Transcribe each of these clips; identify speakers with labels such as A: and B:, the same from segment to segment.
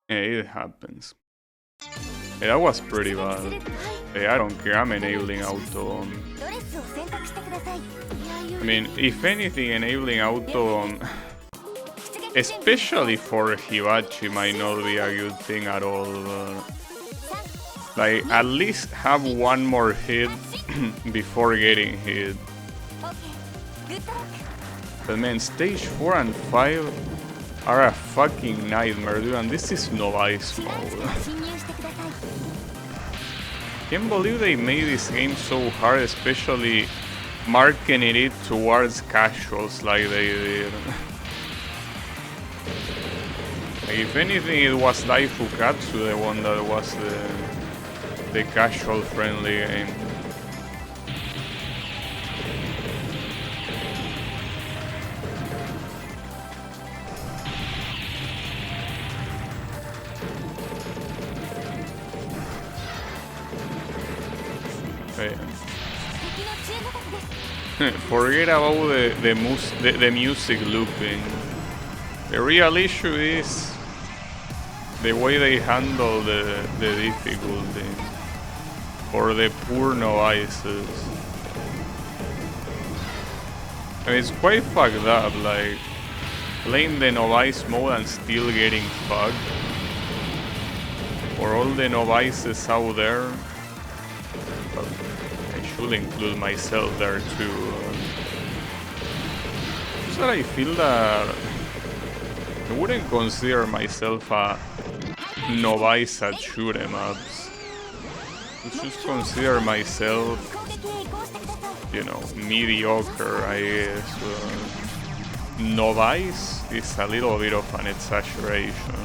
A: Yeah, it happens. Hey, that was pretty bad. Hey, I don't care, I'm enabling Autobomb. I mean, if anything, enabling Autobomb, especially for Hibachi, might not be a good thing at all. Like, at least have one more hit before getting hit. But man, stage 4 and 5 are a fucking nightmare, dude, and this is Novice mode. Can't believe they made this game so hard, especially marketing it towards casuals like they did. Like, if anything, it was Daifukatsu, the one that was the casual friendly game. Forget about the music looping. The real issue is the way they handle the difficulty for the poor novices. I mean, it's quite fucked up, like playing the novice mode and still getting fucked. For all the novices out there, but I should include myself there too. Just that I feel that I wouldn't consider myself a novice at shoot 'em ups. I just consider myself, you know, mediocre, I guess. Novice is a little bit of an exaggeration.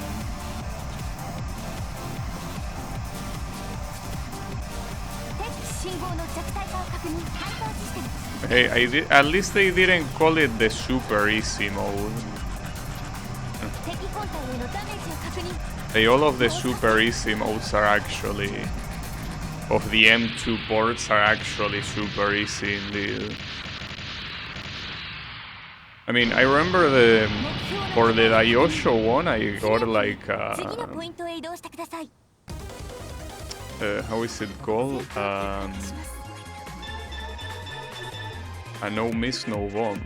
A: Hey, at least they didn't call it the super easy mode. Hey, all of the super easy modes are actually, of the M2 ports, are actually super easy indeed. I mean, I remember for the DaiOuJou one, I got like how is it called? A no miss, no bomb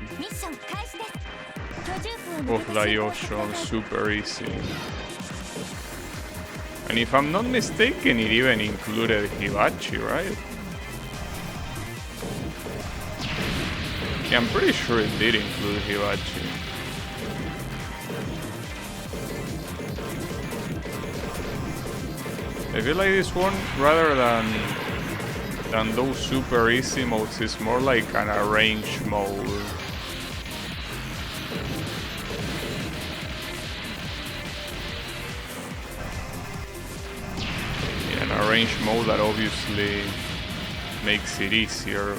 A: of DaiOuJou, super easy. And if I'm not mistaken, it even included Hibachi, right? Yeah, I'm pretty sure it did include Hibachi. I feel like this one, rather than those super easy modes, is more like an arranged mode. Yeah, an arranged mode that obviously makes it easier.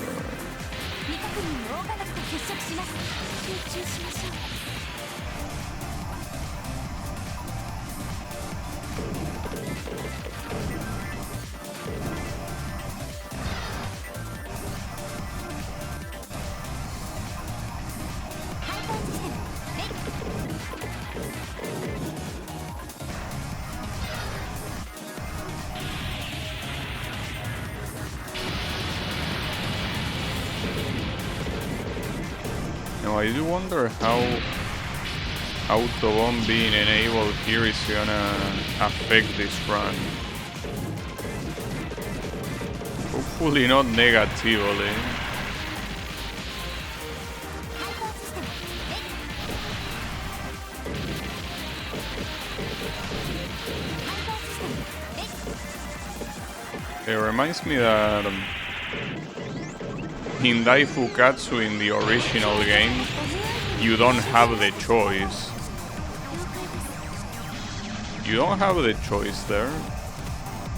A: Now I do wonder how Autobomb being enabled here is gonna affect this run. Hopefully not negatively. It reminds me that in Daifukatsu, in the original game, you don't have the choice. You don't have the choice there.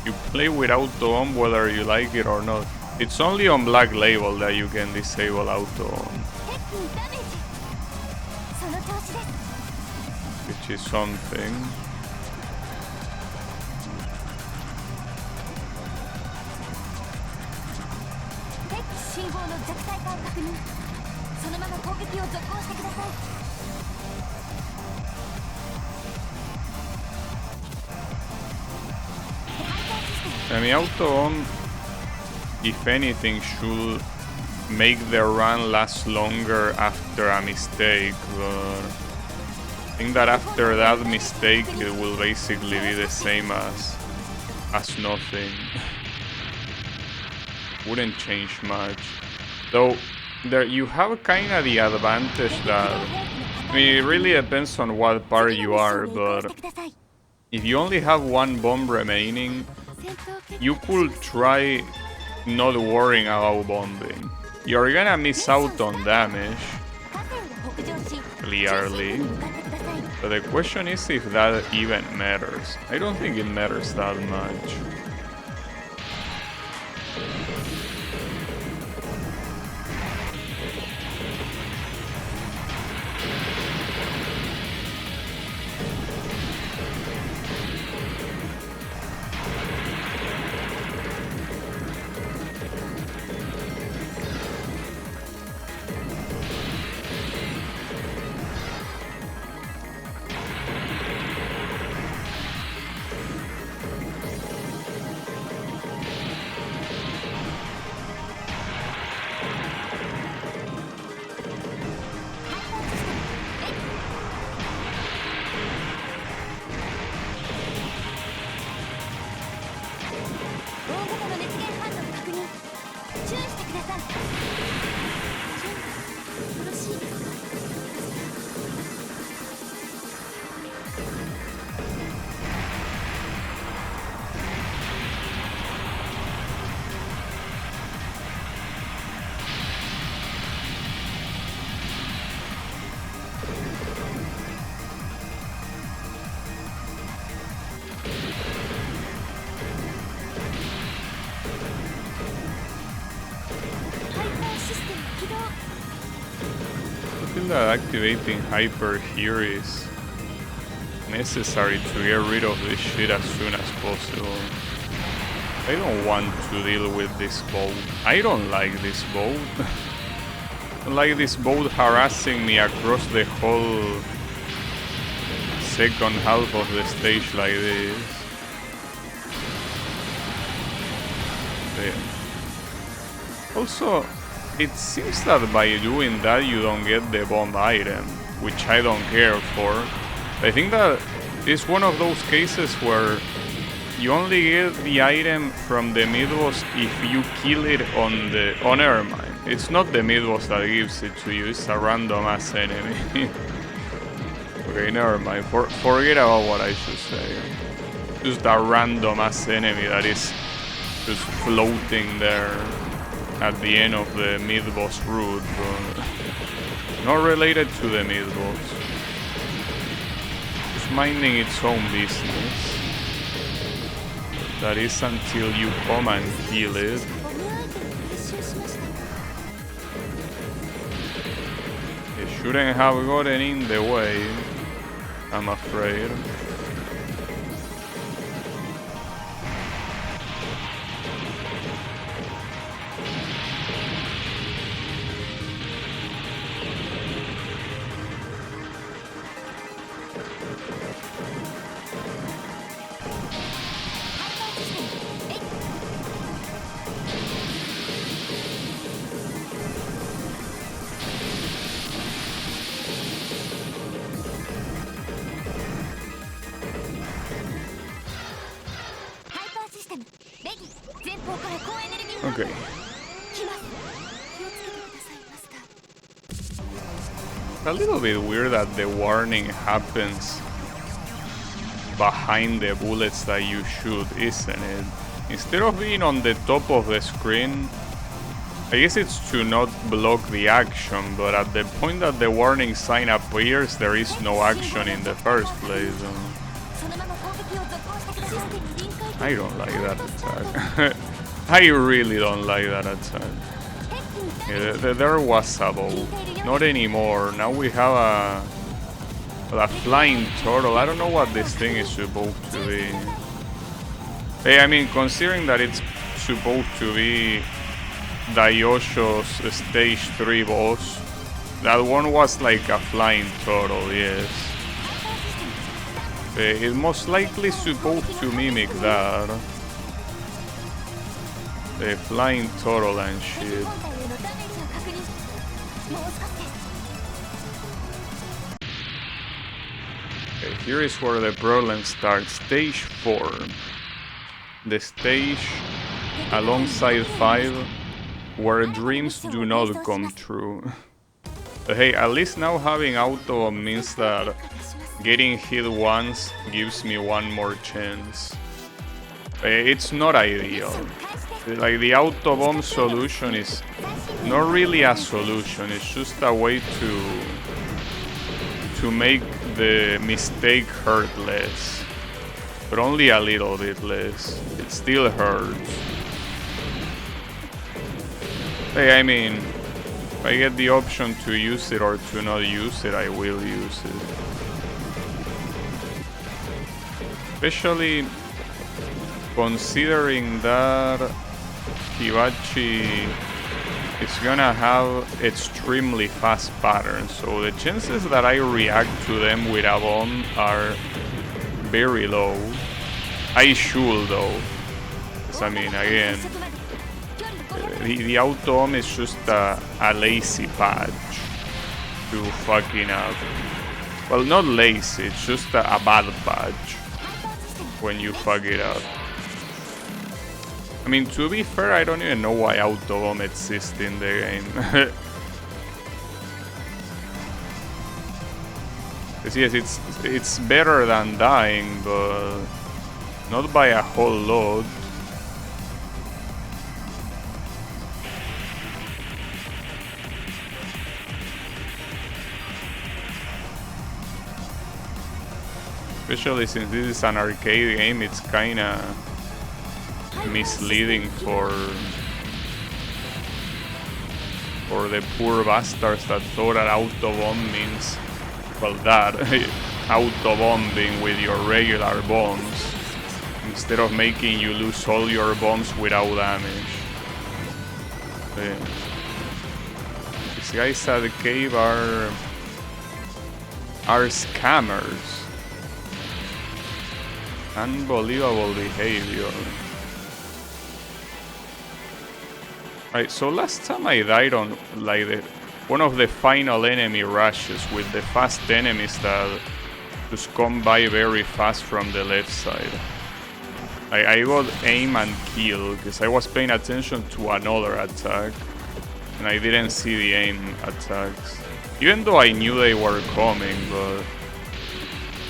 A: You play with Autobomb whether you like it or not. It's only on Black Label that you can disable Autobomb, which is something. I mean, Autobomb, if anything, should make the run last longer after a mistake, but I think that after that mistake it will basically be the same as nothing. Wouldn't change much. Though there you have kinda the advantage that, I mean, it really depends on what part you are, but if you only have one bomb remaining, you could try not worrying about bombing. You're gonna miss out on damage, clearly. But the question is if that even matters. I don't think it matters that much. I feel that activating hyper here is necessary to get rid of this shit as soon as possible. I don't want to deal with this boat. I don't like this boat. I don't like this boat harassing me across the whole second half of the stage like this. Yeah. Also, it seems that by doing that you don't get the bomb item, which I don't care for. I think that it's one of those cases where you only get the item from the mid-boss if you kill it on the... Oh, never mind. It's not the mid-boss that gives it to you, it's a random ass enemy. Okay, never mind. Forget about what I should say. Just a random ass enemy that is just floating there at the end of the mid-boss route, but not related to the mid-boss. Just minding its own business. That is until you come and kill it. It shouldn't have gotten in the way, I'm afraid. Okay. A little bit weird that the warning happens behind the bullets that you shoot, isn't it? Instead of being on the top of the screen, I guess it's to not block the action, but at the point that the warning sign appears, there is no action in the first place. I don't like that attack. I really don't like that attack. Yeah, there was a boat. Not anymore. Now we have a flying turtle. I don't know what this thing is supposed to be. Hey, I mean, considering that it's supposed to be DaiOuJou's stage 3 boss, that one was like a flying turtle, yes. It's most likely supposed to mimic that. The flying turtle and shit. Okay, here is where the problem starts. Stage 4. The stage alongside 5 where dreams do not come true. But hey, at least now having Autobomb means that getting hit once gives me one more chance. It's not ideal. Like, the Autobomb solution is not really a solution, it's just a way to make the mistake hurt less. But only a little bit less. It still hurts. Hey, I mean, if I get the option to use it or to not use it, I will use it. Especially considering that Hibachi is gonna have extremely fast patterns, so the chances that I react to them with a bomb are very low. I should though, because I mean, again, the Autobomb is just a lazy patch to fucking up. Well, not lazy, it's just a bad patch when you fuck it up. I mean, to be fair, I don't even know why Autobomb exists in the game. Because yes, it's better than dying, but not by a whole lot. Especially since this is an arcade game, it's kinda misleading for the poor bastards that thought that Autobomb means, well, that auto-bombing with your regular bombs instead of making you lose all your bombs without damage. These guys at the cave are scammers. Unbelievable behavior. Right, so last time I died on like one of the final enemy rushes with the fast enemies that just come by very fast from the left side. I got aim and kill because I was paying attention to another attack and I didn't see the aim attacks. Even though I knew they were coming, but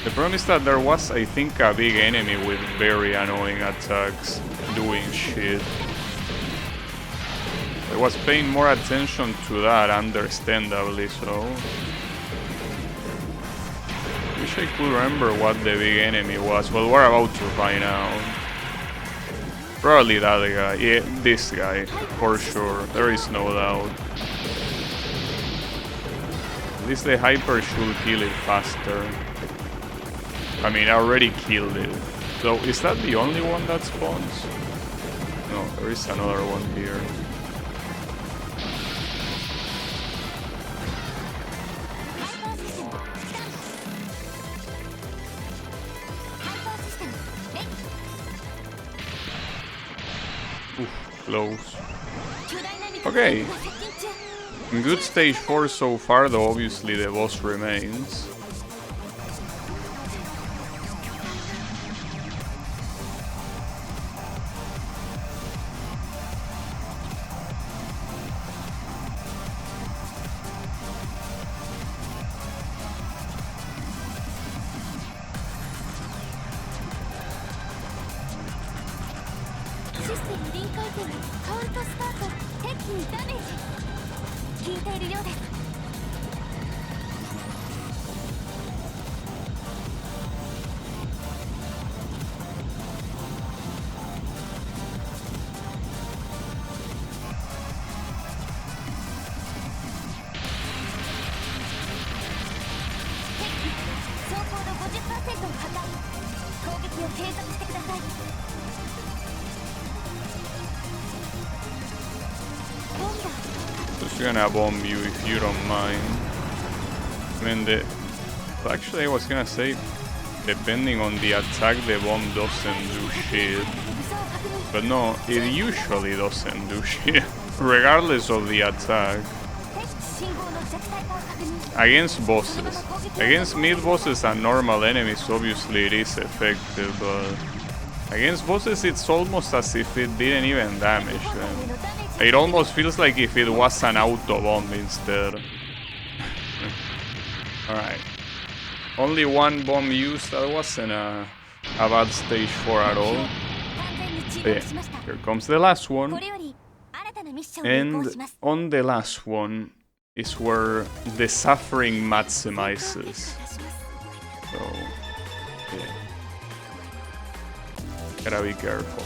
A: the problem is that there was, I think, a big enemy with very annoying attacks doing shit. I was paying more attention to that, understandably so. Wish I could remember what the big enemy was. Well, we're about to find out. Probably that guy. Yeah, this guy, for sure. There is no doubt. At least the hyper should kill it faster. I mean, I already killed it. So, is that the only one that spawns? No, there is another one here. Oof, close. Okay. Good stage 4 so far, though obviously the boss remains. Just gonna bomb you if you don't mind. I mean, actually I was gonna say, depending on the attack, the bomb doesn't do shit. But no, it usually doesn't do shit, regardless of the attack. Against bosses. Against mid-bosses and normal enemies, obviously it is effective, but against bosses it's almost as if it didn't even damage them. It almost feels like if it was an Autobomb instead. Alright. Only one bomb used, that wasn't a bad stage 4 at all. Yeah, here comes the last one. And on the last one is where the suffering maximizes. So, yeah. Gotta be careful.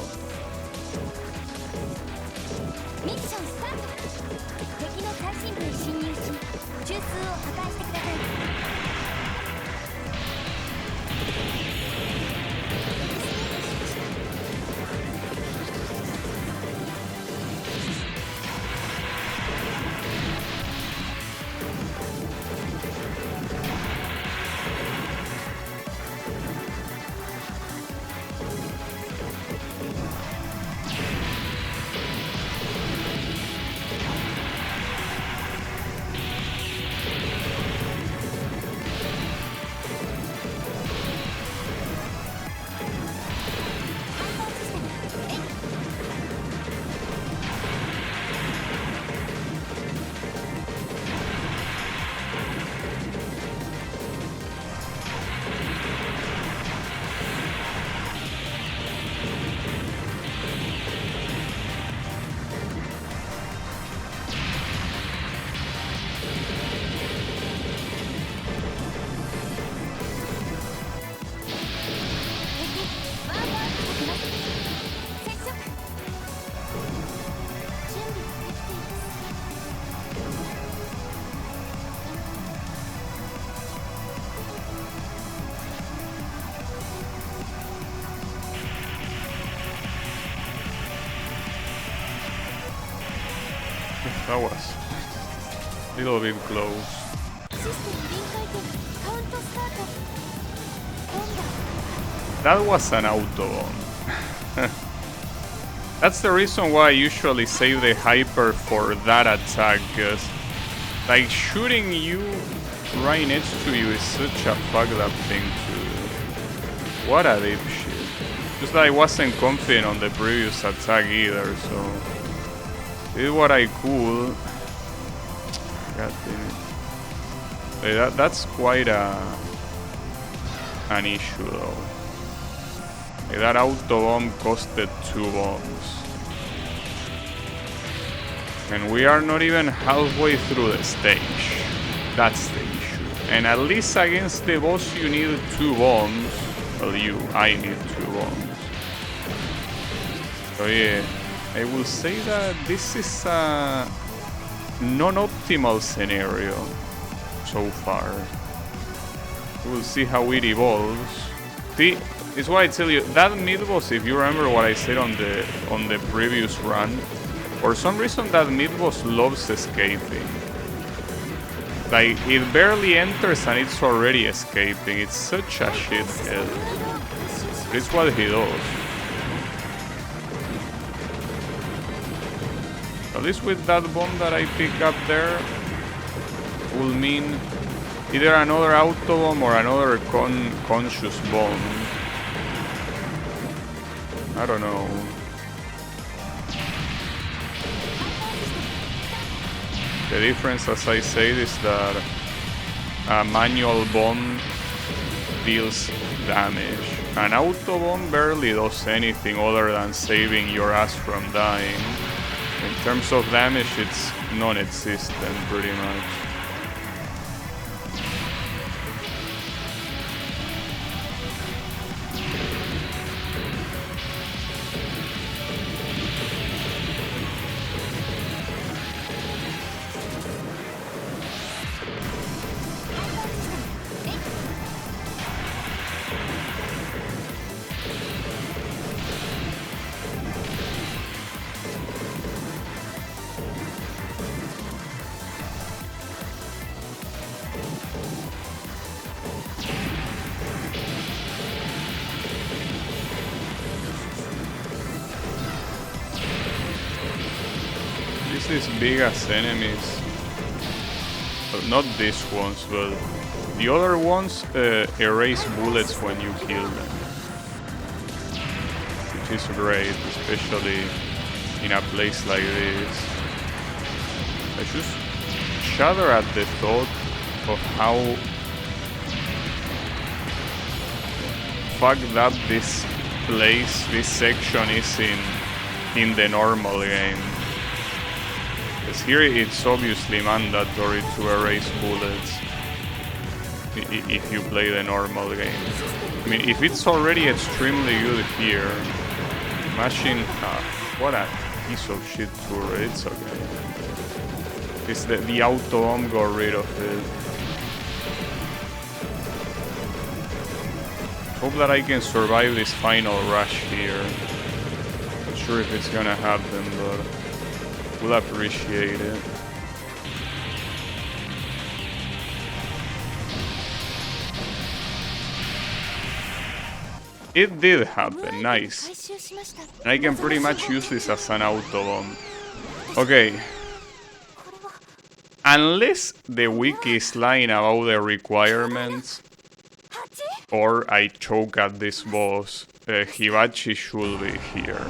A: That was a little bit close. That was an Autobomb. That's the reason why I usually save the hyper for that attack, because like shooting you right next to you is such a fucked up thing to do. What a dipshit. Just that I wasn't confident on the previous attack either, so did what I could. God damn it. That's quite an issue though. That Autobomb costed 2 bombs. And we are not even halfway through the stage. That's the issue. And at least against the boss you need 2 bombs. Well, I need 2 bombs. So yeah. I will say that this is a non-optimal scenario so far. We'll see how it evolves. See, it's why I tell you that mid-boss, if you remember what I said on the previous run, for some reason that mid-boss loves escaping. Like, it barely enters and it's already escaping. It's such a shithead. But it's what he does. At least with that bomb that I pick up there, will mean either another Autobomb or another conscious bomb. I don't know. The difference, as I said, is that a manual bomb deals damage. An Autobomb barely does anything other than saving your ass from dying. In terms of damage, it's non-existent pretty much. Sometimes these big ass enemies, well, not these ones, but the other ones erase bullets when you kill them, which is great, especially in a place like this. I just shudder at the thought of how fucked up this place, this section is in the normal game. Because here it's obviously mandatory to erase bullets if you play the normal game. I mean, if it's already extremely good here, imagine what a piece of shit turret. It's okay. It's the Autobomb got rid of it. Hope that I can survive this final rush here. Not sure if it's gonna happen, but we'll appreciate it. It did happen, nice. And I can pretty much use this as an Autobomb. Okay. Unless the wiki is lying about the requirements, or I choke at this boss, Hibachi should be here.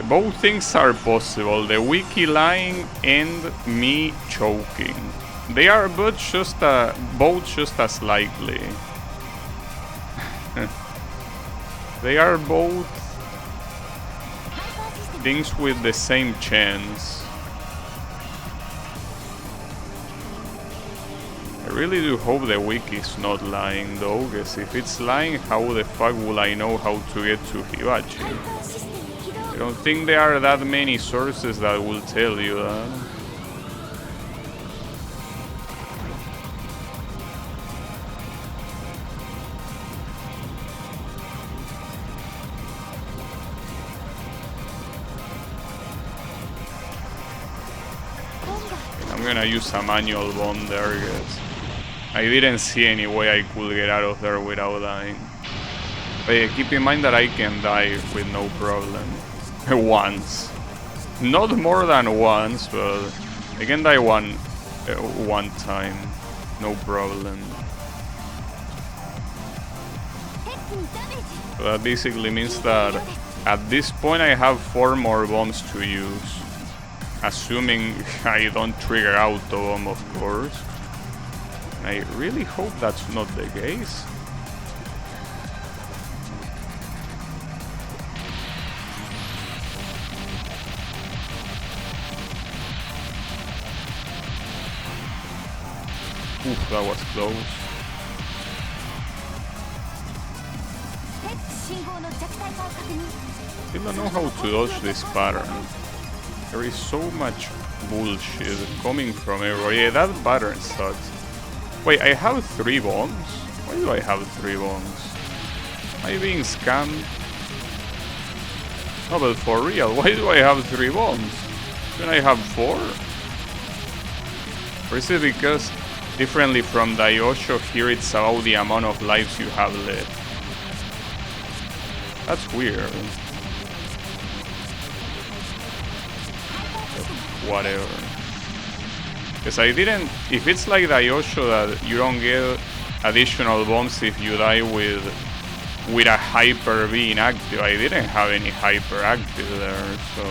A: Both things are possible, the wiki lying and me choking. They are both just as likely. They are both things with the same chance. I really do hope the wiki is not lying though, because if it's lying, how the fuck will I know how to get to Hibachi? I don't think there are that many sources that will tell you that. I'm gonna use a manual bomb there, guys. I didn't see any way I could get out of there without dying. But keep in mind that I can die with no problem. Once. Not more than once, but I can die one time. No problem. So that basically means that at this point I have 4 more bombs to use. Assuming I don't trigger Autobomb, of course. And I really hope that's not the case. Oof, that was close. I don't know how to dodge this pattern. There is so much bullshit coming from everywhere. Yeah, that pattern sucks. Wait, I have 3 bombs? Why do I have 3 bombs? Am I being scammed? No, but for real, why do I have 3 bombs? Shouldn't I have 4? Or is it because, differently from DaiOuJou, here it's about the amount of lives you have left? That's weird. Whatever. Because I didn't... If it's like DaiOuJou that you don't get additional bombs if you die with a hyper being active, I didn't have any hyper active there, so...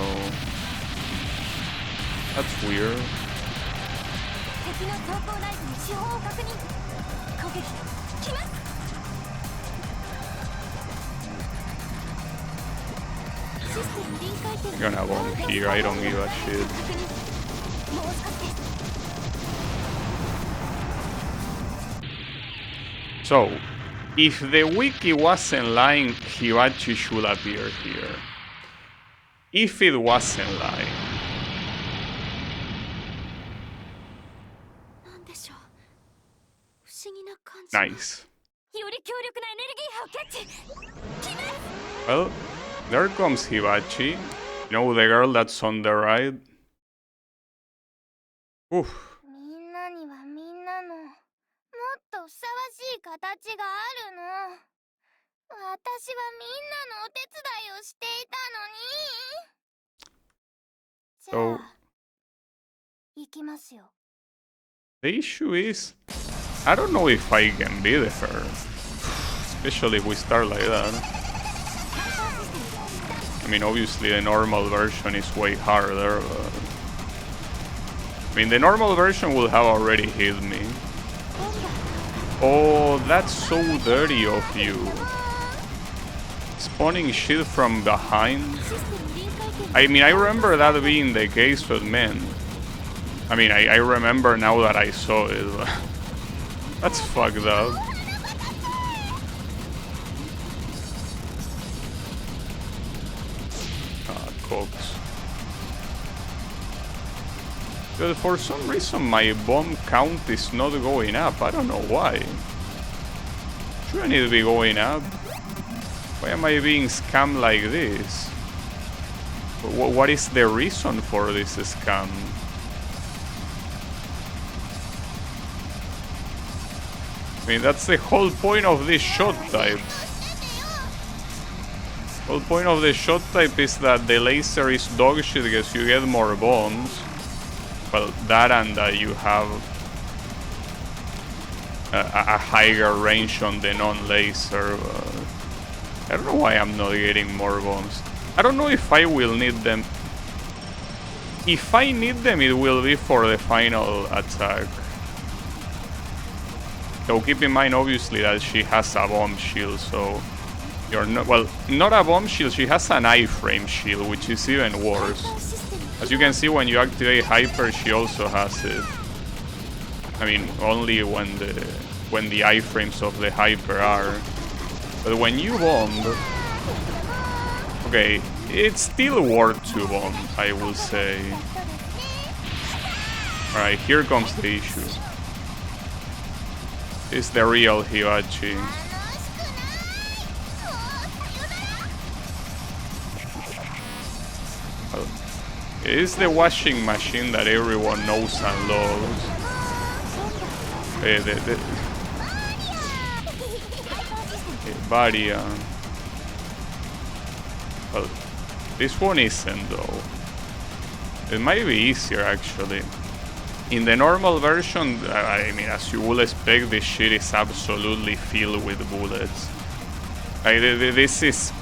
A: That's weird. I'm gonna bomb here, I don't give a shit. So, if the wiki wasn't lying, Hibachi should appear here. If it wasn't lying... Nice. Well, there comes Hibachi. You know, the girl that's on the right. Oof. So the issue is, I don't know if I can beat her, especially if we start like that. I mean, obviously the normal version is way harder, but I mean, the normal version will have already hit me. Oh, that's so dirty of you. Spawning shit from behind. I mean, I remember that being the case, but man, I mean, I remember now that I saw it. That's fucked up. Ah, Cox. But for some reason my bomb count is not going up. I don't know why. Shouldn't it be going up? Why am I being scammed like this? What is the reason for this scam? I mean, that's the whole point of this shot type. The whole point of the shot type is that the laser is dog shit because you get more bombs. Well, that and that you have a higher range on the non-laser. I don't know why I'm not getting more bombs. I don't know if I will need them. If I need them, it will be for the final attack. So keep in mind, obviously, that she has a bomb shield, so you're not, well, not a bomb shield, she has an iframe shield, which is even worse. As you can see, when you activate hyper, she also has it. I mean, only when the iframes of the hyper are. But when you bomb, okay, it's still worth to bomb, I will say. Alright, here comes the issue. It's the real Hibachi. Well, it is the washing machine that everyone knows and loves. Varia. Well, this one isn't though. It might be easier actually. In the normal version, I mean, as you would expect, this shit is absolutely filled with bullets. This is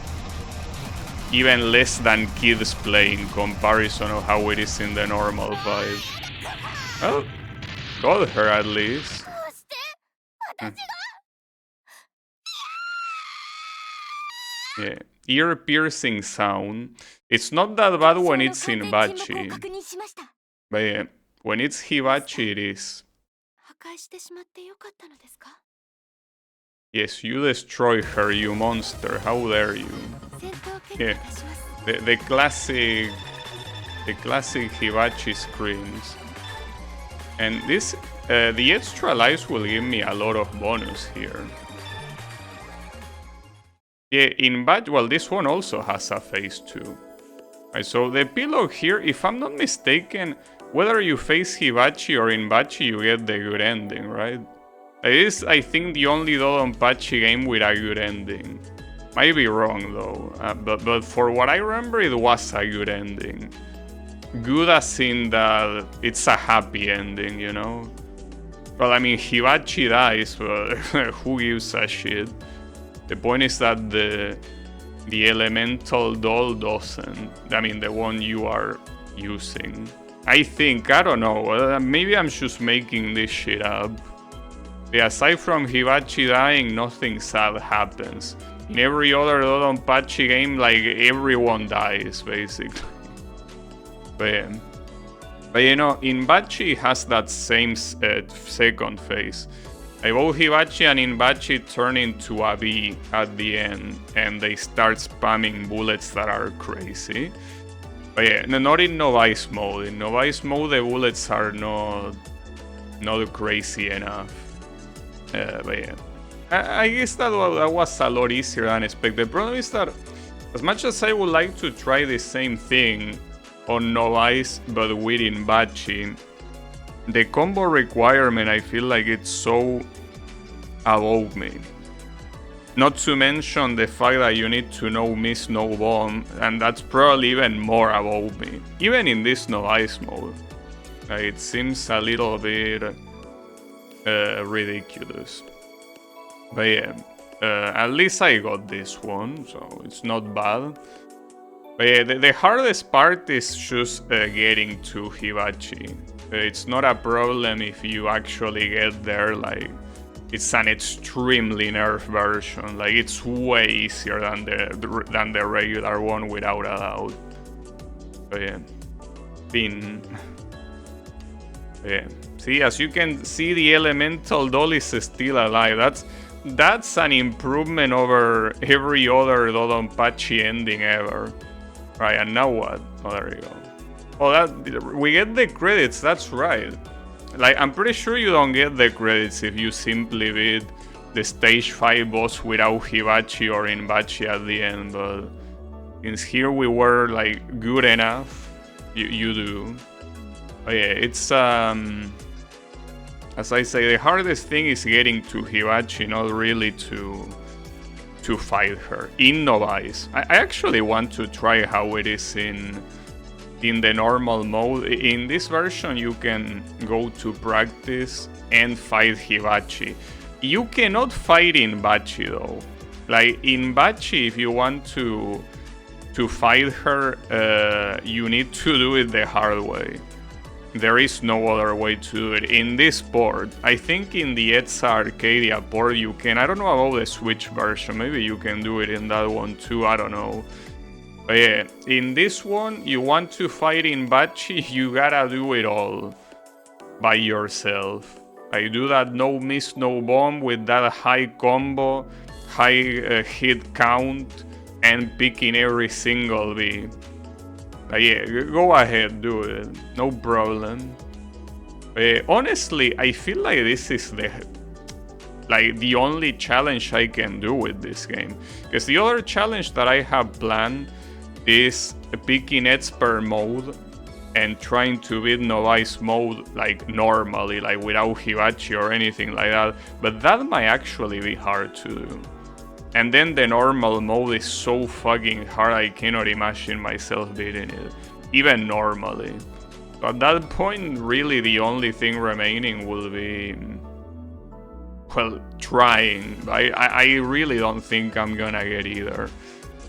A: even less than kids play in comparison of how it is in the normal vibe. Well, got her at least. Yeah, ear-piercing sound. It's not that bad when it's in Bachi. But yeah, when it's Hibachi, it is. Yes, you destroy her, you monster. How dare you? Yeah, the classic Hibachi screams. And this, the extra lives will give me a lot of bonus here. Yeah, in Bachi, well, this one also has a phase 2. Right, so the epilog here, if I'm not mistaken, whether you face Hibachi or in Bachi, you get the good ending, right? It is, I think, the only DoDonPachi game with a good ending. Might be wrong, though, but for what I remember, it was a good ending. Good as in that it's a happy ending, you know? Well, I mean, Hibachi dies, but who gives a shit? The point is that the elemental doll doesn't. I mean, the one you are using. I think, I don't know, maybe I'm just making this shit up. Yeah, aside from Hibachi dying, nothing sad happens. In every other DoDonPachi game, like, everyone dies, basically. But you know, in Bachi it has that same second phase. Both Hibachi and Inbachi turn into a V at the end, and they start spamming bullets that are crazy. But yeah, not in Novice mode. In Novice mode, the bullets are not crazy enough. But yeah, I guess that was a lot easier than expected. The problem is that, as much as I would like to try the same thing on Novice, but with Inbachi, the combo requirement, I feel like it's so above me. Not to mention the fact that you need to know miss no bomb, and that's probably even more above me. Even in this Novice mode. It seems a little bit ridiculous. But yeah, at least I got this one, so it's not bad. But yeah, the hardest part is just getting to Hibachi. It's not a problem if you actually get there, like, it's an extremely nerfed version. Like, it's way easier than the regular one, without a doubt. But yeah, yeah. See, as you can see, the elemental doll is still alive. That's an improvement over every other DoDonPachi ending ever. Right, and now what? Oh, there you go. Oh, we get the credits, that's right. Like, I'm pretty sure you don't get the credits if you simply beat the stage 5 boss without Hibachi or Inbachi at the end, but since here we were, like, good enough, you do. But yeah, it's, as I say, the hardest thing is getting to Hibachi, not really to fight her in Novice. I actually want to try how it is in the normal mode. In this version, you can go to practice and fight Hibachi. You cannot fight Inbachi though. Like, Inbachi, if you want to fight her, you need to do it the hard way. There is no other way to do it. In this port, I think in the ETSA Arcadia port you can, I don't know about the Switch version, maybe you can do it in that one too, I don't know. But yeah, in this one, you want to fight Inbachi, you gotta do it all by yourself. I do that no miss, no bomb with that high combo, high hit count, and picking every single beat. Yeah, go ahead, do it, no problem. Honestly, I feel like this is the only challenge I can do with this game. Because the other challenge that I have planned is picking expert mode and trying to beat Novice mode like normally, like without Hibachi or anything like that. But that might actually be hard to do. And then the normal mode is so fucking hard, I cannot imagine myself beating it, even normally. So at that point, really the only thing remaining will be, well, trying. I really don't think I'm gonna get either.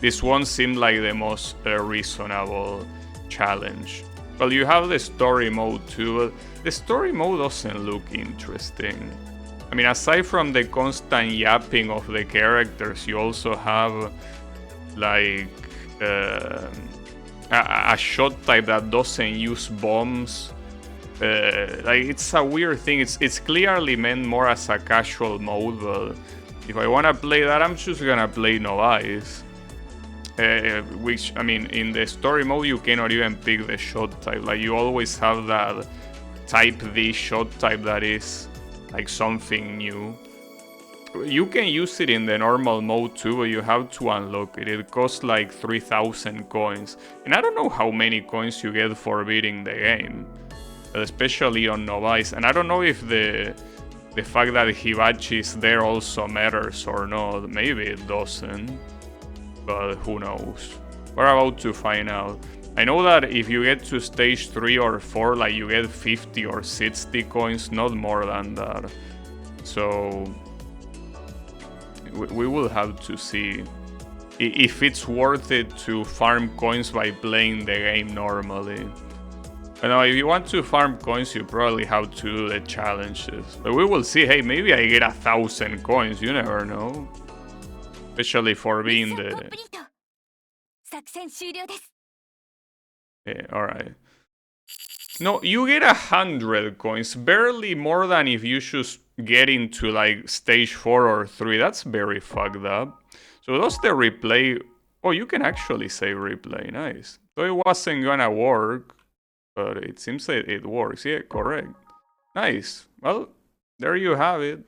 A: This one seemed like the most reasonable challenge. Well, you have the story mode too. The story mode doesn't look interesting. I mean, aside from the constant yapping of the characters, you also have like a shot type that doesn't use bombs. Like, it's a weird thing. It's clearly meant more as a casual mode, but if I wanna play that, I'm just gonna play Novice. Which, I mean, in the story mode you cannot even pick the shot type. Like, you always have that type D shot type that is like something new. You can use it in the normal mode too, but you have to unlock it. It costs like 3,000 coins. And I don't know how many coins you get for beating the game, especially on Novice. And I don't know if the fact that Hibachi is there also matters or not. Maybe it doesn't, but who knows. We're about to find out. I know that if you get to stage 3 or 4, like, you get 50 or 60 coins, not more than that. So we will have to see if it's worth it to farm coins by playing the game normally. I know, if you want to farm coins, you probably have to do the challenges. But we will see. Hey, maybe I get 1,000 coins, you never know. Especially for being the... Yeah, alright. No, you get 100 coins, barely more than if you just get into like stage 4 or 3. That's very fucked up. So does the replay... Oh, you can actually say replay, nice. So it wasn't gonna work, but it seems that it works. Yeah, correct. Nice. Well, there you have it.